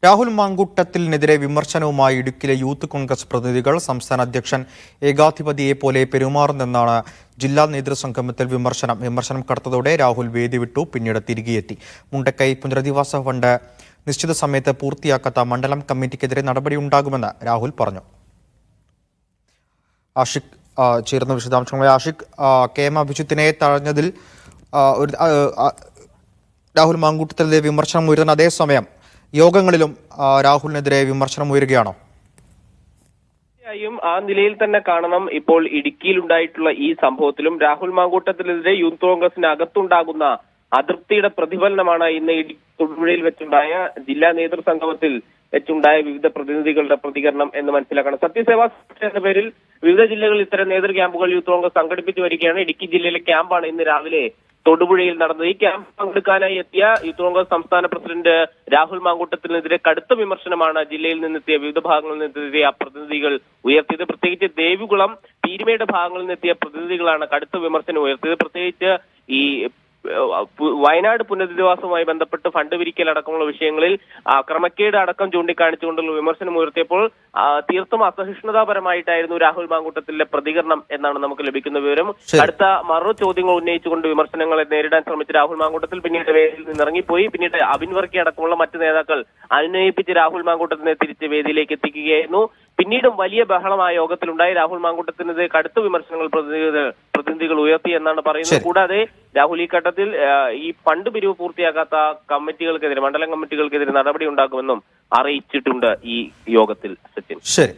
രാഹുൽ മാങ്കൂട്ടത്തിനെതിരെ വിമർശനവുമായി ഇടുക്കിയിലെ യൂത്ത് കോൺഗ്രസ് പ്രതിനിധികൾ സംസ്ഥാന അധ്യക്ഷൻ ഏകാധിപതിയെ പോലെ പെരുമാറുന്നെന്നാണ് ജില്ലാ നേതൃസംഗമത്തിൽ വിമർശനം കടത്തതോടെ രാഹുൽ വേദി വിട്ടു, പിന്നീട് തിരികെയെത്തി. മുണ്ടക്കൈ പുനരധിവാസ ഫണ്ട് നിശ്ചിത സമയത്ത് പൂർത്തിയാക്കാത്ത മണ്ഡലം കമ്മിറ്റിക്കെതിരെ നടപടിയുണ്ടാകുമെന്ന് രാഹുൽ പറഞ്ഞു. ആഷിഖ് ചേർന്ന വിശദാംശങ്ങളെ. ആഷിഖ്, KM അഭിജിത്തിനെ തഴഞ്ഞതിൽ രാഹുൽ മാങ്കൂട്ടത്തിനെതിരെ വിമർശനം ഉയരുന്ന അതേസമയം യോഗങ്ങളിലും രാഹുലിനെതിരെ വിമർശനം ഉയരുകയാണോ? തീർച്ചയായും ആ നിലയിൽ തന്നെ കാണണം. ഇപ്പോൾ ഇടുക്കിയിൽ ഉണ്ടായിട്ടുള്ള ഈ സംഭവത്തിലും രാഹുൽ മാങ്കൂട്ടത്തിനെതിരെ യൂത്ത് കോൺഗ്രസിന് അകത്തുണ്ടാകുന്ന അതൃപ്തിയുടെ പ്രതിഫലനമാണ് ഇന്ന് തൊടുപുഴയിൽ വെച്ചുണ്ടായ ജില്ലാ നേതൃസംഗമത്തിൽ വെച്ചുണ്ടായ വിവിധ പ്രതിനിധികളുടെ പ്രതികരണം എന്ന് മനസ്സിലാക്കണം. സത്യസേവാ എന്ന പേരിൽ വിവിധ ജില്ലകളിൽ ഇത്തരം നേതൃ ക്യാമ്പുകൾ യൂത്ത് കോൺഗ്രസ് സംഘടിപ്പിച്ചു വരികയാണ്. ഇടുക്കി ജില്ലയിലെ ക്യാമ്പാണ് ഇന്ന് രാവിലെ തൊടുപുഴയിൽ നടന്നത്. ഈ ക്യാമ്പ് പങ്കെടുക്കാനായി എത്തിയ യൂത്ത് കോൺഗ്രസ് സംസ്ഥാന പ്രസിഡന്റ് രാഹുൽ മാങ്കൂട്ടത്തിനെതിരെ കടുത്ത വിമർശനമാണ് ജില്ലയിൽ നിന്നെത്തിയ വിവിധ ഭാഗങ്ങളിൽ നിന്നെത്തിയ പ്രതിനിധികൾ ഉയർത്തിയത്. പ്രത്യേകിച്ച് ദേവികുളം, പീരുമേട് ഭാഗങ്ങളിൽ നിന്നെത്തിയ പ്രതിനിധികളാണ് കടുത്ത വിമർശനം ഉയർത്തിയത്. പ്രത്യേകിച്ച് ഈ വയനാട് പുനരധിവാസവുമായി ബന്ധപ്പെട്ട് ഫണ്ട് പിരിക്കൽ അടക്കമുള്ള വിഷയങ്ങളിൽ ക്രമക്കേട് അടക്കം ചൂണ്ടിക്കാണിച്ചുകൊണ്ടുള്ള വിമർശനം ഉയർത്തിയപ്പോൾ തീർത്തും അസഹിഷ്ണുതാപരമായിട്ടായിരുന്നു രാഹുൽ മാങ്കൂട്ടത്തിലെ പ്രതികരണം എന്നാണ് നമുക്ക് ലഭിക്കുന്ന വിവരം. അടുത്ത മറു ചോദ്യങ്ങൾ ഉന്നയിച്ചുകൊണ്ട് വിമർശനങ്ങളെ നേരിടാൻ ശ്രമിച്ച രാഹുൽ മാങ്കൂട്ടത്തിൽ പിന്നീട് വേദിയിൽ നിന്നിറങ്ങിപ്പോയി. പിന്നീട് അബിൻ വർക്കി അടക്കമുള്ള മറ്റ് നേതാക്കൾ അനുനയിപ്പിച്ച് രാഹുൽ മാങ്കൂട്ടത്തിനെ തിരിച്ച് വേദിയിലേക്ക് എത്തിക്കുകയായിരുന്നു. പിന്നീടും വലിയ ബഹളമായ യോഗത്തിലുണ്ടായി. രാഹുൽ മാങ്കൂട്ടത്തിനെതിരെ കടുത്ത വിമർശനങ്ങൾ പ്രതിനിധികൾ ഉയർത്തി എന്നാണ് പറയുന്നത്. കൂടാതെ രാഹുൽ ഈ ഘട്ടത്തിൽ ഈ ഫണ്ട് പിരിവ് പൂർത്തിയാക്കാത്ത കമ്മിറ്റികൾക്കെതിരെ, മണ്ഡലം കമ്മിറ്റികൾക്കെതിരെ നടപടി ഉണ്ടാക്കുമെന്നും അറിയിച്ചിട്ടുണ്ട് ഈ യോഗത്തിൽ. സച്ചിൻ. ശരി.